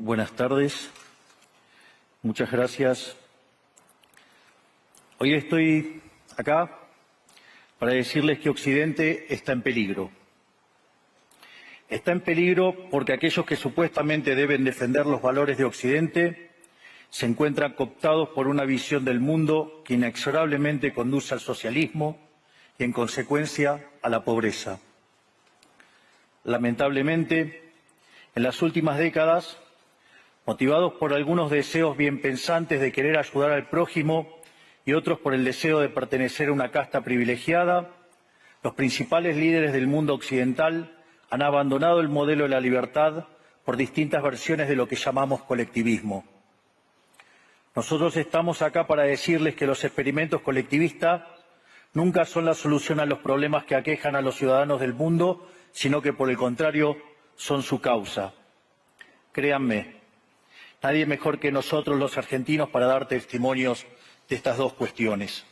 Buenas tardes. Muchas gracias. Hoy estoy acá para decirles que Occidente está en peligro. Está en peligro porque aquellos que supuestamente deben defender los valores de Occidente se encuentran cooptados por una visión del mundo que inexorablemente conduce al socialismo y, en consecuencia, a la pobreza. Lamentablemente, en las últimas décadas, motivados por algunos deseos bien pensantes de querer ayudar al prójimo y otros por el deseo de pertenecer a una casta privilegiada, los principales líderes del mundo occidental han abandonado el modelo de la libertad por distintas versiones de lo que llamamos colectivismo. Nosotros estamos acá para decirles que los experimentos colectivistas nunca son la solución a los problemas que aquejan a los ciudadanos del mundo, sino que, por el contrario, son su causa. Créanme, nadie mejor que nosotros los argentinos para dar testimonios de estas dos cuestiones.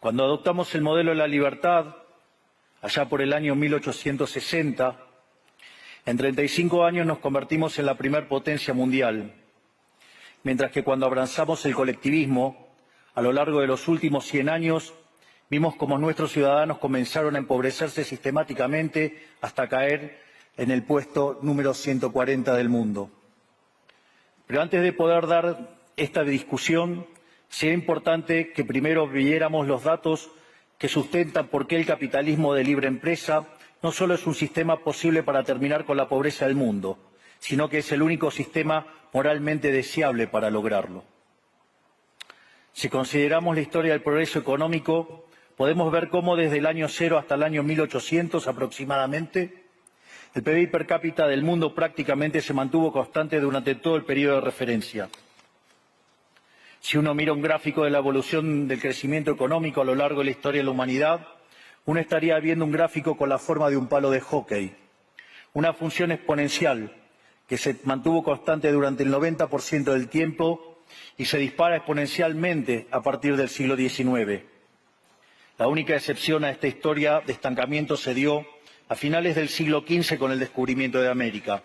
Cuando adoptamos el modelo de la libertad, allá por el año 1860, en 35 años nos convertimos en la primer potencia mundial, mientras que cuando abrazamos el colectivismo, a lo largo de los últimos 100 años, vimos cómo nuestros ciudadanos comenzaron a empobrecerse sistemáticamente hasta caer en el puesto número 140 del mundo. Pero antes de poder dar esta discusión, sería importante que primero viéramos los datos que sustentan por qué el capitalismo de libre empresa no solo es un sistema posible para terminar con la pobreza del mundo, sino que es el único sistema moralmente deseable para lograrlo. Si consideramos la historia del progreso económico, podemos ver cómo desde el año 0 hasta el año 1800 aproximadamente, el PBI per cápita del mundo prácticamente se mantuvo constante durante todo el periodo de referencia. Si uno mira un gráfico de la evolución del crecimiento económico a lo largo de la historia de la humanidad, uno estaría viendo un gráfico con la forma de un palo de hockey, una función exponencial que se mantuvo constante durante el 90% del tiempo y se dispara exponencialmente a partir del siglo XIX. La única excepción a esta historia de estancamiento se dio a finales del siglo XV con el descubrimiento de América.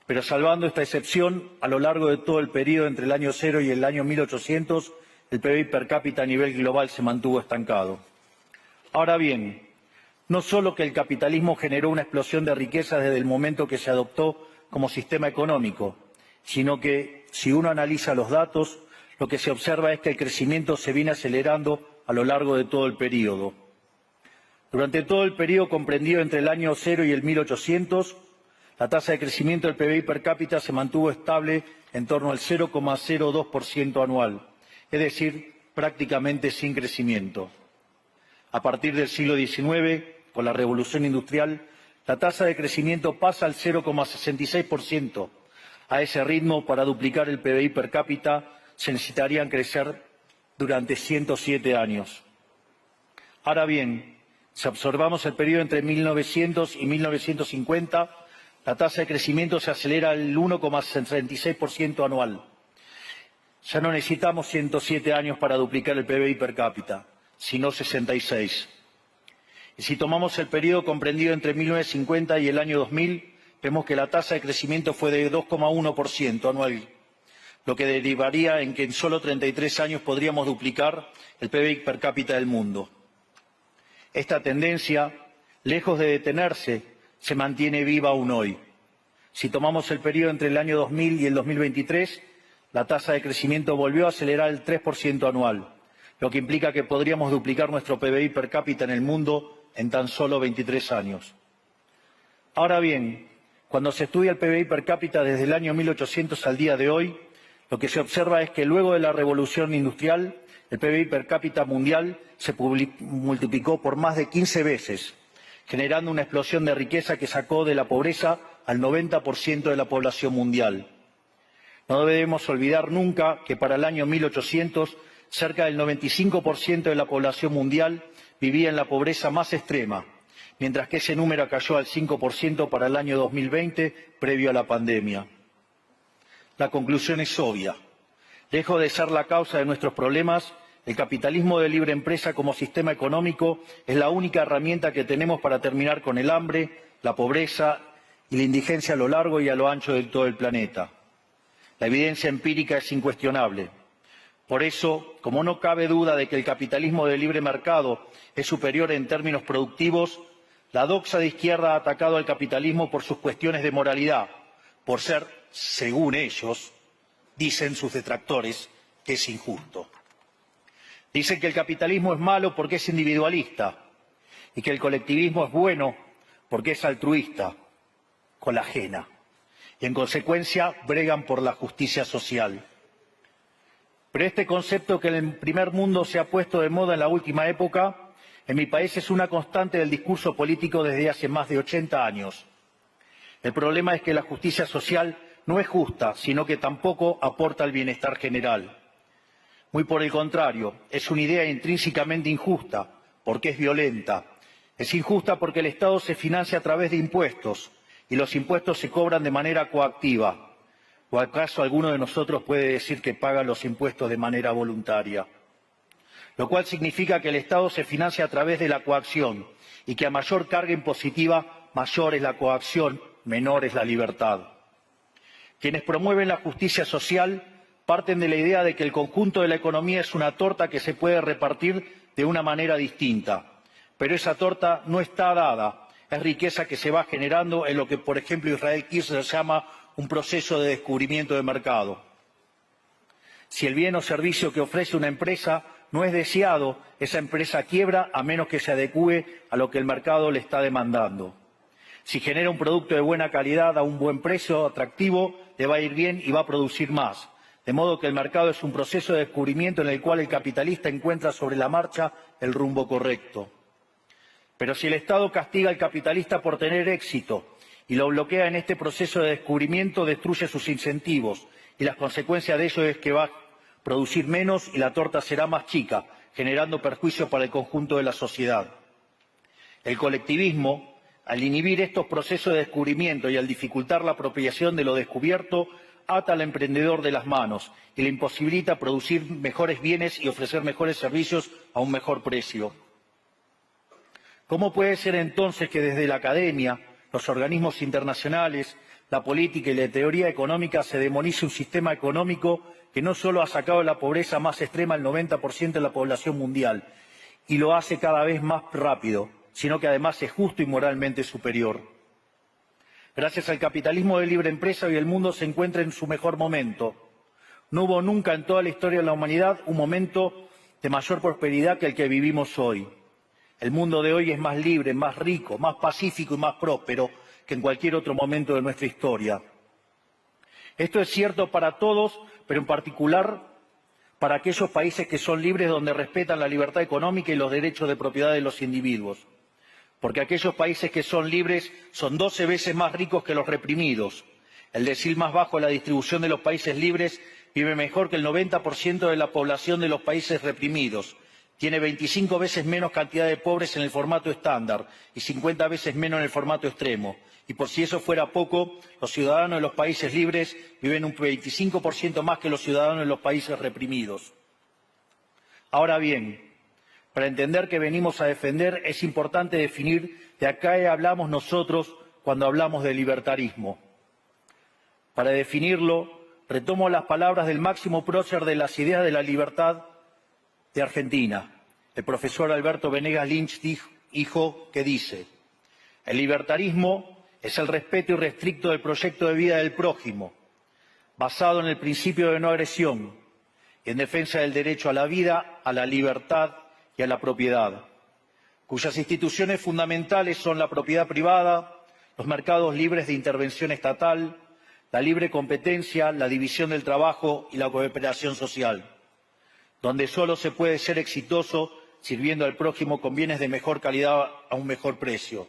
Pero salvando esta excepción, a lo largo de todo el periodo entre el año 0 y el año 1800, el PBI per cápita a nivel global se mantuvo estancado. Ahora bien, no solo que el capitalismo generó una explosión de riqueza desde el momento que se adoptó como sistema económico, sino que, si uno analiza los datos, lo que se observa es que el crecimiento se viene acelerando a lo largo de todo el periodo. Durante todo el periodo comprendido entre el año 0 y el 1800, la tasa de crecimiento del PBI per cápita se mantuvo estable en torno al 0,02% anual, es decir, prácticamente sin crecimiento. A partir del siglo XIX, con la revolución industrial, la tasa de crecimiento pasa al 0,66%. A ese ritmo, para duplicar el PBI per cápita, se necesitarían crecer durante 107 años. Ahora bien, si observamos el periodo entre 1900 y 1950, la tasa de crecimiento se acelera al 1,66% anual. Ya no necesitamos 107 años para duplicar el PBI per cápita, sino 66. Y si tomamos el periodo comprendido entre 1950 y el año 2000, vemos que la tasa de crecimiento fue de 2,1% anual, lo que derivaría en que en solo 33 años podríamos duplicar el PBI per cápita del mundo. Esta tendencia, lejos de detenerse, se mantiene viva aún hoy. Si tomamos el periodo entre el año 2000 y el 2023, la tasa de crecimiento volvió a acelerar el 3% anual, lo que implica que podríamos duplicar nuestro PBI per cápita en el mundo en tan solo 23 años. Ahora bien, cuando se estudia el PBI per cápita desde el año 1800 al día de hoy, lo que se observa es que luego de la revolución industrial, el PBI per cápita mundial se multiplicó por más de 15 veces, generando una explosión de riqueza que sacó de la pobreza al 90% de la población mundial. No debemos olvidar nunca que para el año 1800, cerca del 95% de la población mundial vivía en la pobreza más extrema, mientras que ese número cayó al 5% para el año 2020, previo a la pandemia. La conclusión es obvia. Lejos de ser la causa de nuestros problemas, el capitalismo de libre empresa como sistema económico es la única herramienta que tenemos para terminar con el hambre, la pobreza y la indigencia a lo largo y a lo ancho de todo el planeta. La evidencia empírica es incuestionable. Por eso, como no cabe duda de que el capitalismo de libre mercado es superior en términos productivos, la doxa de izquierda ha atacado al capitalismo por sus cuestiones de moralidad, por ser, según ellos, dicen sus detractores, que es injusto. Dicen que el capitalismo es malo porque es individualista y que el colectivismo es bueno porque es altruista, con la ajena, y en consecuencia bregan por la justicia social. Pero este concepto que en el primer mundo se ha puesto de moda en la última época, en mi país es una constante del discurso político desde hace más de 80 años. El problema es que la justicia social no es justa, sino que tampoco aporta al bienestar general. Muy por el contrario, es una idea intrínsecamente injusta, porque es violenta. Es injusta porque el Estado se financia a través de impuestos, y los impuestos se cobran de manera coactiva. ¿O acaso alguno de nosotros puede decir que paga los impuestos de manera voluntaria? Lo cual significa que el Estado se financia a través de la coacción y que a mayor carga impositiva, mayor es la coacción, menor es la libertad. Quienes promueven la justicia social parten de la idea de que el conjunto de la economía es una torta que se puede repartir de una manera distinta. Pero esa torta no está dada, es riqueza que se va generando en lo que, por ejemplo, Israel Kirzler llama un proceso de descubrimiento de mercado. Si el bien o servicio que ofrece una empresa no es deseado, esa empresa quiebra a menos que se adecúe a lo que el mercado le está demandando. Si genera un producto de buena calidad a un buen precio atractivo, le va a ir bien y va a producir más. De modo que el mercado es un proceso de descubrimiento en el cual el capitalista encuentra sobre la marcha el rumbo correcto. Pero si el Estado castiga al capitalista por tener éxito y lo bloquea en este proceso de descubrimiento, destruye sus incentivos y las consecuencias de ello es que va a producir menos y la torta será más chica, generando perjuicio para el conjunto de la sociedad. El colectivismo, al inhibir estos procesos de descubrimiento y al dificultar la apropiación de lo descubierto, ata al emprendedor de las manos y le imposibilita producir mejores bienes y ofrecer mejores servicios a un mejor precio. ¿Cómo puede ser entonces que desde la academia, los organismos internacionales, la política y la teoría económica se demonice un sistema económico que no solo ha sacado de la pobreza más extrema al 90% de la población mundial y lo hace cada vez más rápido, sino que además es justo y moralmente superior? Gracias al capitalismo de libre empresa, hoy el mundo se encuentra en su mejor momento. No hubo nunca en toda la historia de la humanidad un momento de mayor prosperidad que el que vivimos hoy. El mundo de hoy es más libre, más rico, más pacífico y más próspero que en cualquier otro momento de nuestra historia. Esto es cierto para todos, pero en particular para aquellos países que son libres, donde respetan la libertad económica y los derechos de propiedad de los individuos. Porque aquellos países que son libres son 12 veces más ricos que los reprimidos. El decil más bajo de la distribución de los países libres vive mejor que el 90% de la población de los países reprimidos. Tiene 25 veces menos cantidad de pobres en el formato estándar y 50 veces menos en el formato extremo. Y por si eso fuera poco, los ciudadanos de los países libres viven un 25% más que los ciudadanos de los países reprimidos. Ahora bien, para entender qué venimos a defender es importante definir de a qué hablamos nosotros cuando hablamos de libertarismo. Para definirlo, retomo las palabras del máximo prócer de las ideas de la libertad de Argentina, el profesor Alberto Venegas Lynch, hijo, que dice: el libertarismo es el respeto irrestricto del proyecto de vida del prójimo, basado en el principio de no agresión y en defensa del derecho a la vida, a la libertad y a la propiedad, cuyas instituciones fundamentales son la propiedad privada, los mercados libres de intervención estatal, la libre competencia, la división del trabajo y la cooperación social, donde solo se puede ser exitoso sirviendo al prójimo con bienes de mejor calidad a un mejor precio.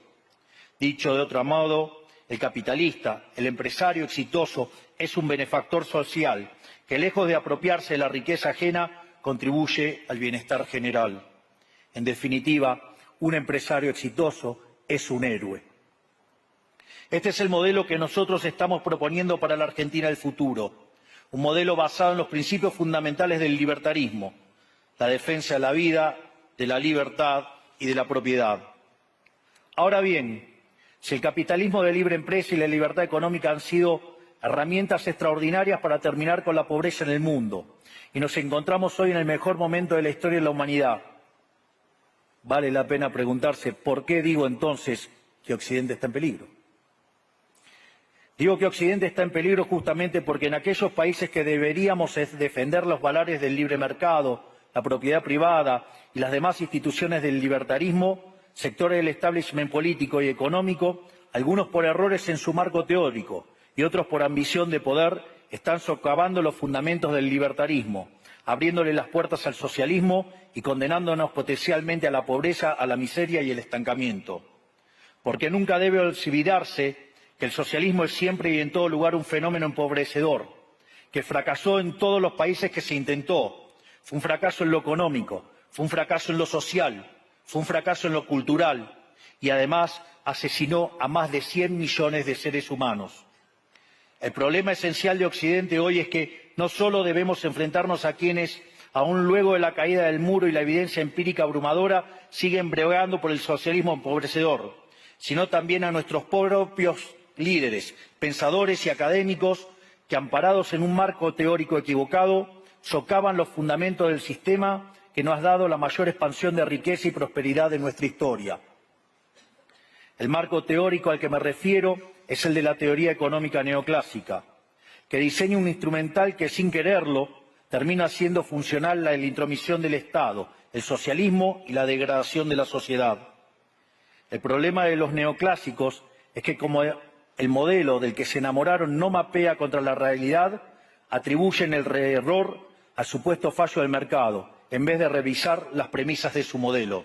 Dicho de otro modo, el capitalista, el empresario exitoso, es un benefactor social que, lejos de apropiarse de la riqueza ajena, contribuye al bienestar general. En definitiva, un empresario exitoso es un héroe. Este es el modelo que nosotros estamos proponiendo para la Argentina del futuro. Un modelo basado en los principios fundamentales del libertarismo, la defensa de la vida, de la libertad y de la propiedad. Ahora bien, Si el capitalismo de libre empresa y la libertad económica han sido herramientas extraordinarias para terminar con la pobreza en el mundo, y nos encontramos hoy en el mejor momento de la historia de la humanidad, vale la pena preguntarse ¿por qué digo entonces que Occidente está en peligro? Digo que Occidente está en peligro justamente porque en aquellos países que deberíamos defender los valores del libre mercado, la propiedad privada y las demás instituciones del libertarismo, sectores del establishment político y económico, algunos por errores en su marco teórico y otros por ambición de poder, están socavando los fundamentos del libertarismo, abriéndole las puertas al socialismo y condenándonos potencialmente a la pobreza, a la miseria y el estancamiento. Porque nunca debe olvidarse que el socialismo es siempre y en todo lugar un fenómeno empobrecedor, que fracasó en todos los países que se intentó. Fue un fracaso en lo económico, fue un fracaso en lo social, fue un fracaso en lo cultural y además asesinó a más de 100 millones de seres humanos. El problema esencial de Occidente hoy es que no solo debemos enfrentarnos a quienes, aún luego de la caída del muro y la evidencia empírica abrumadora, siguen bregando por el socialismo empobrecedor, sino también a nuestros propios líderes, pensadores y académicos que, amparados en un marco teórico equivocado, socavan los fundamentos del sistema que nos ha dado la mayor expansión de riqueza y prosperidad de nuestra historia. El marco teórico al que me refiero es el de la teoría económica neoclásica, que diseña un instrumental que, sin quererlo, termina siendo funcional la intromisión del Estado, el socialismo y la degradación de la sociedad. El problema de los neoclásicos es que, como el modelo del que se enamoraron no mapea contra la realidad, atribuyen el error al supuesto fallo del mercado, en vez de revisar las premisas de su modelo.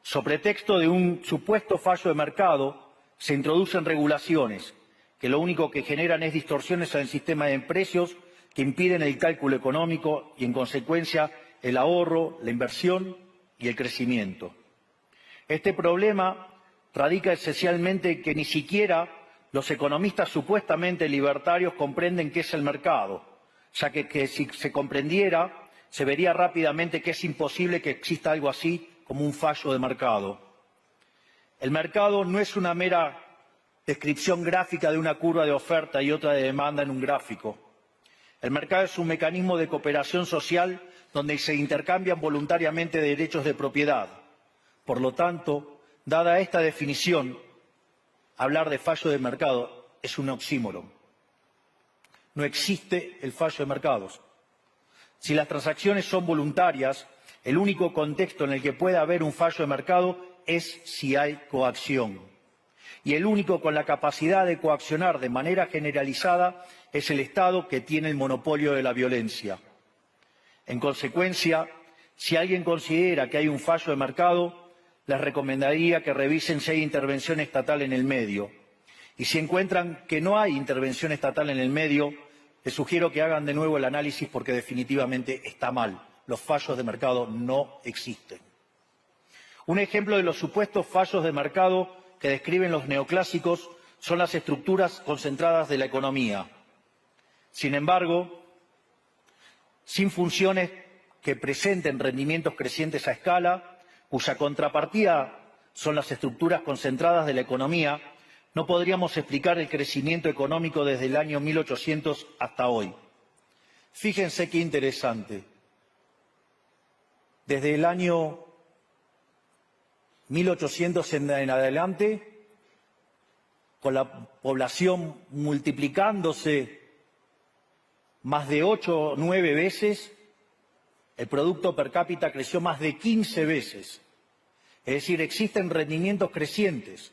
Sobre pretexto de un supuesto fallo de mercado, se introducen regulaciones que lo único que generan es distorsiones en el sistema de precios que impiden el cálculo económico y, en consecuencia, el ahorro, la inversión y el crecimiento. Este problema radica esencialmente en que ni siquiera los economistas supuestamente libertarios comprenden qué es el mercado, ya que si se comprendiera, se vería rápidamente que es imposible que exista algo así como un fallo de mercado. El mercado no es una mera descripción gráfica de una curva de oferta y otra de demanda en un gráfico. El mercado es un mecanismo de cooperación social donde se intercambian voluntariamente derechos de propiedad. Por lo tanto, dada esta definición, hablar de fallo de mercado es un oxímoron. No existe el fallo de mercados. Si las transacciones son voluntarias, el único contexto en el que puede haber un fallo de mercado es si hay coacción. Y el único con la capacidad de coaccionar de manera generalizada es el Estado, que tiene el monopolio de la violencia. En consecuencia, si alguien considera que hay un fallo de mercado, les recomendaría que revisen si hay intervención estatal en el medio. Y si encuentran que no hay intervención estatal en el medio, les sugiero que hagan de nuevo el análisis porque definitivamente está mal. Los fallos de mercado no existen. Un ejemplo de los supuestos fallos de mercado que describen los neoclásicos son las estructuras concentradas de la economía. Sin embargo, sin funciones que presenten rendimientos crecientes a escala, cuya contrapartida son las estructuras concentradas de la economía, no podríamos explicar el crecimiento económico desde el año 1800 hasta hoy. Fíjense qué interesante. Desde el año 1800 en adelante, con la población multiplicándose más de 8 o 9 veces, el Producto Per cápita creció más de 15 veces. Es decir, existen rendimientos crecientes.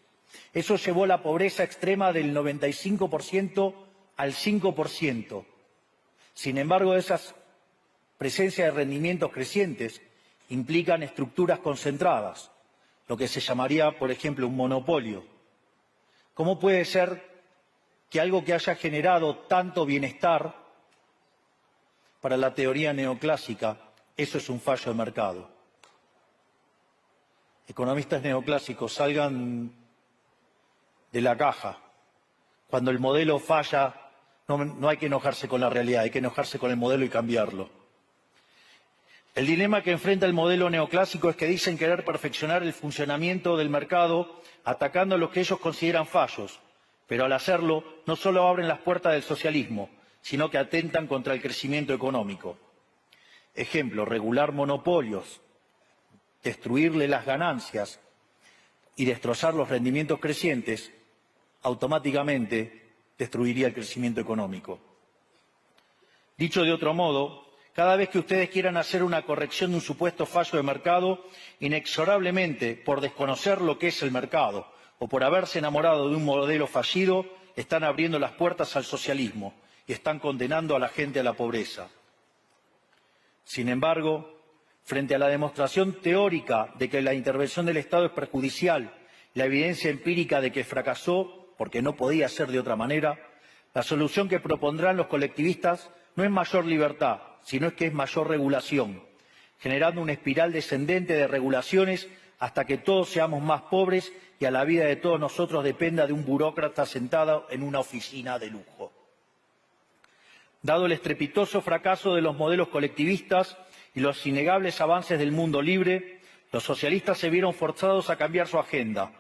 Eso llevó la pobreza extrema del 95% al 5%. Sin embargo, esas presencias de rendimientos crecientes implican estructuras concentradas, lo que se llamaría, por ejemplo, un monopolio. ¿Cómo puede ser que algo que haya generado tanto bienestar para la teoría neoclásica, eso es un fallo de mercado? Economistas neoclásicos, salgan de la caja. Cuando el modelo falla, no hay que enojarse con la realidad, hay que enojarse con el modelo y cambiarlo. El dilema que enfrenta el modelo neoclásico es que dicen querer perfeccionar el funcionamiento del mercado atacando lo que ellos consideran fallos, pero al hacerlo no solo abren las puertas del socialismo, sino que atentan contra el crecimiento económico. Ejemplo, regular monopolios, destruirle las ganancias y destrozar los rendimientos crecientes, automáticamente destruiría el crecimiento económico. Dicho de otro modo, cada vez que ustedes quieran hacer una corrección de un supuesto fallo de mercado, inexorablemente, por desconocer lo que es el mercado o por haberse enamorado de un modelo fallido, están abriendo las puertas al socialismo y están condenando a la gente a la pobreza. Sin embargo, frente a la demostración teórica de que la intervención del Estado es perjudicial, la evidencia empírica de que fracasó porque no podía ser de otra manera, la solución que propondrán los colectivistas no es mayor libertad, sino que es mayor regulación, generando una espiral descendente de regulaciones hasta que todos seamos más pobres y a la vida de todos nosotros dependa de un burócrata sentado en una oficina de lujo. Dado el estrepitoso fracaso de los modelos colectivistas y los innegables avances del mundo libre, los socialistas se vieron forzados a cambiar su agenda.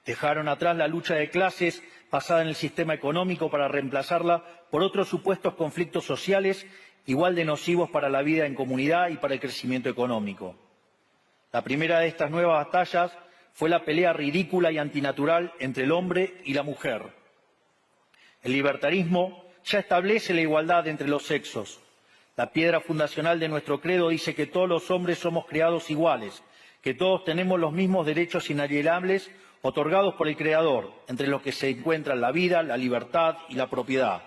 Dejaron atrás la lucha de clases basada en el sistema económico para reemplazarla por otros supuestos conflictos sociales igual de nocivos para la vida en comunidad y para el crecimiento económico. La primera de estas nuevas batallas fue la pelea ridícula y antinatural entre el hombre y la mujer. El libertarismo ya establece la igualdad entre los sexos. La piedra fundacional de nuestro credo dice que todos los hombres somos creados iguales, que todos tenemos los mismos derechos inalienables otorgados por el Creador, entre los que se encuentran la vida, la libertad y la propiedad.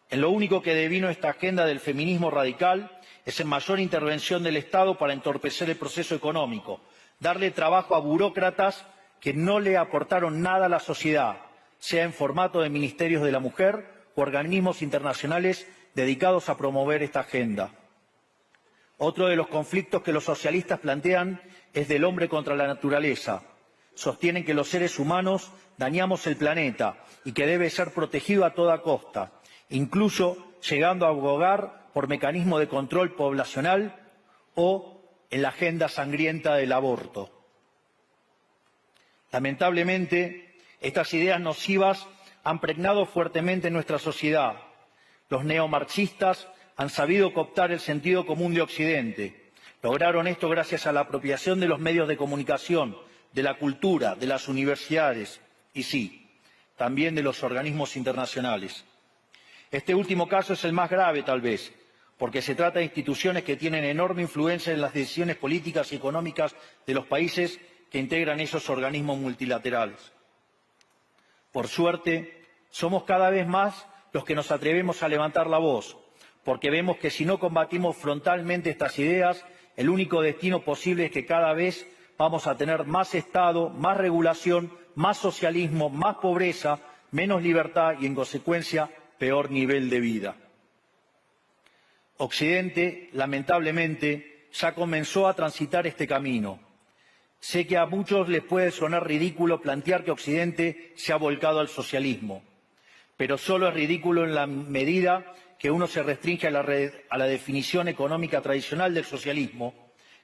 En lo único que devino esta agenda del feminismo radical es en mayor intervención del Estado para entorpecer el proceso económico, darle trabajo a burócratas que no le aportaron nada a la sociedad, sea en formato de ministerios de la mujer o organismos internacionales dedicados a promover esta agenda. Otro de los conflictos que los socialistas plantean es del hombre contra la naturaleza. Sostienen que los seres humanos dañamos el planeta y que debe ser protegido a toda costa, incluso llegando a abogar por mecanismos de control poblacional o en la agenda sangrienta del aborto. Lamentablemente, estas ideas nocivas han pregnado fuertemente nuestra sociedad. Los neomarxistas han sabido cooptar el sentido común de Occidente. Lograron esto gracias a la apropiación de los medios de comunicación, de la cultura, de las universidades y sí, también de los organismos internacionales. Este último caso es el más grave, tal vez, porque se trata de instituciones que tienen enorme influencia en las decisiones políticas y económicas de los países que integran esos organismos multilaterales. Por suerte, somos cada vez más los que nos atrevemos a levantar la voz, porque vemos que si no combatimos frontalmente estas ideas, el único destino posible es que cada vez vamos a tener más Estado, más regulación, más socialismo, más pobreza, menos libertad y, en consecuencia, peor nivel de vida. Occidente, lamentablemente, ya comenzó a transitar este camino. Sé que a muchos les puede sonar ridículo plantear que Occidente se ha volcado al socialismo, pero solo es ridículo en la medida que uno se restringe a la definición económica tradicional del socialismo,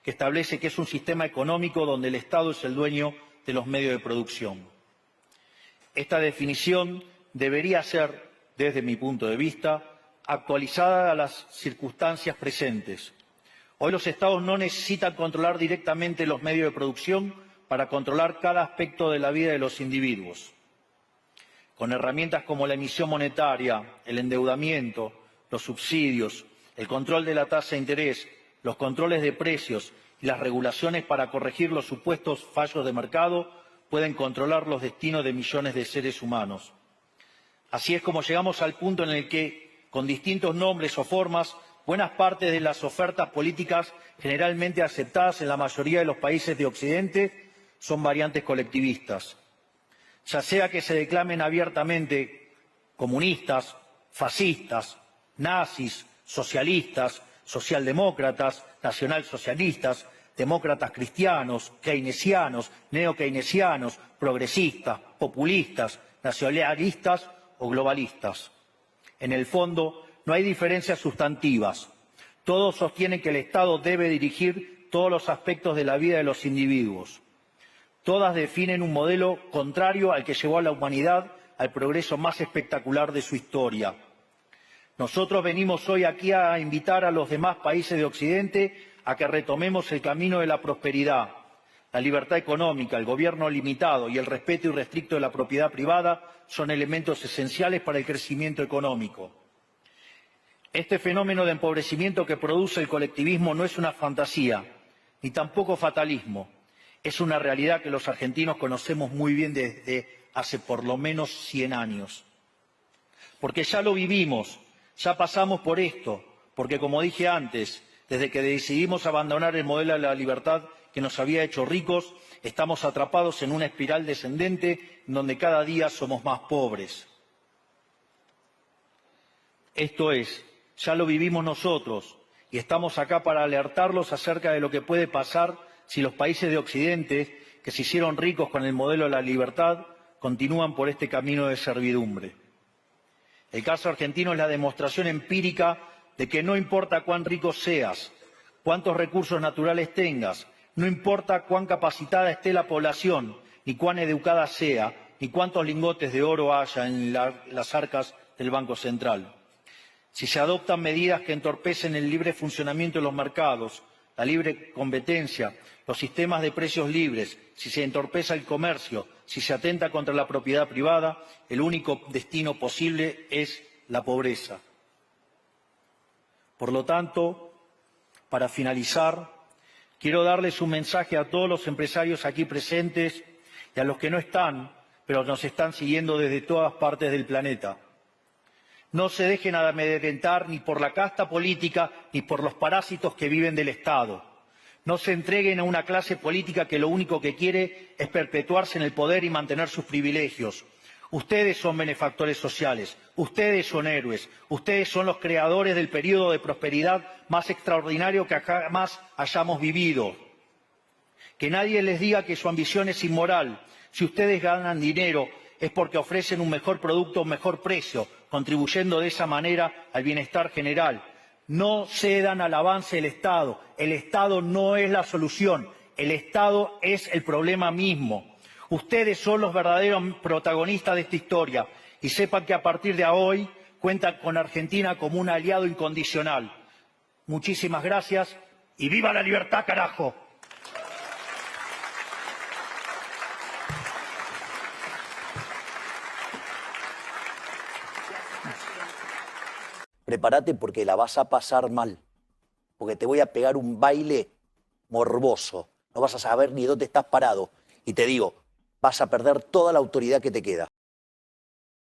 que establece que es un sistema económico donde el Estado es el dueño de los medios de producción. Esta definición debería ser, desde mi punto de vista, actualizada a las circunstancias presentes. Hoy los Estados no necesitan controlar directamente los medios de producción para controlar cada aspecto de la vida de los individuos. Con herramientas como la emisión monetaria, el endeudamiento, los subsidios, el control de la tasa de interés, los controles de precios y las regulaciones para corregir los supuestos fallos de mercado pueden controlar los destinos de millones de seres humanos. Así es como llegamos al punto en el que, con distintos nombres o formas, buenas partes de las ofertas políticas generalmente aceptadas en la mayoría de los países de Occidente son variantes colectivistas. Ya sea que se declamen abiertamente comunistas, fascistas, nazis, socialistas, socialdemócratas, nacionalsocialistas, demócratas cristianos, keynesianos, neokeynesianos, progresistas, populistas, nacionalistas o globalistas. En el fondo, no hay diferencias sustantivas. Todos sostienen que el Estado debe dirigir todos los aspectos de la vida de los individuos. Todas definen un modelo contrario al que llevó a la humanidad al progreso más espectacular de su historia. Nosotros venimos hoy aquí a invitar a los demás países de Occidente a que retomemos el camino de la prosperidad. La libertad económica, el gobierno limitado y el respeto irrestricto de la propiedad privada son elementos esenciales para el crecimiento económico. Este fenómeno de empobrecimiento que produce el colectivismo no es una fantasía, ni tampoco fatalismo. Es una realidad que los argentinos conocemos muy bien desde hace por lo menos 100 años. Porque ya lo vivimos, ya pasamos por esto, porque como dije antes, desde que decidimos abandonar el modelo de la libertad que nos había hecho ricos, estamos atrapados en una espiral descendente donde cada día somos más pobres. Esto es, ya lo vivimos nosotros y estamos acá para alertarlos acerca de lo que puede pasar si los países de Occidente, que se hicieron ricos con el modelo de la libertad, continúan por este camino de servidumbre. El caso argentino es la demostración empírica de que no importa cuán rico seas, cuántos recursos naturales tengas, no importa cuán capacitada esté la población, ni cuán educada sea, ni cuántos lingotes de oro haya en las arcas del Banco Central. Si se adoptan medidas que entorpecen el libre funcionamiento de los mercados, la libre competencia, los sistemas de precios libres, si se entorpece el comercio, si se atenta contra la propiedad privada, el único destino posible es la pobreza. Por lo tanto, para finalizar, quiero darles un mensaje a todos los empresarios aquí presentes y a los que no están, pero nos están siguiendo desde todas partes del planeta. No se dejen amedrentar ni por la casta política ni por los parásitos que viven del Estado. No se entreguen a una clase política que lo único que quiere es perpetuarse en el poder y mantener sus privilegios. Ustedes son benefactores sociales, ustedes son héroes, ustedes son los creadores del periodo de prosperidad más extraordinario que jamás hayamos vivido. Que nadie les diga que su ambición es inmoral. Si ustedes ganan dinero es porque ofrecen un mejor producto a un mejor precio, contribuyendo de esa manera al bienestar general. No cedan al avance del Estado. El Estado no es la solución. El Estado es el problema mismo. Ustedes son los verdaderos protagonistas de esta historia y sepan que a partir de hoy cuentan con Argentina como un aliado incondicional. Muchísimas gracias y ¡viva la libertad, carajo! Prepárate porque la vas a pasar mal, porque te voy a pegar un baile morboso, no vas a saber ni dónde estás parado y te digo, vas a perder toda la autoridad que te queda.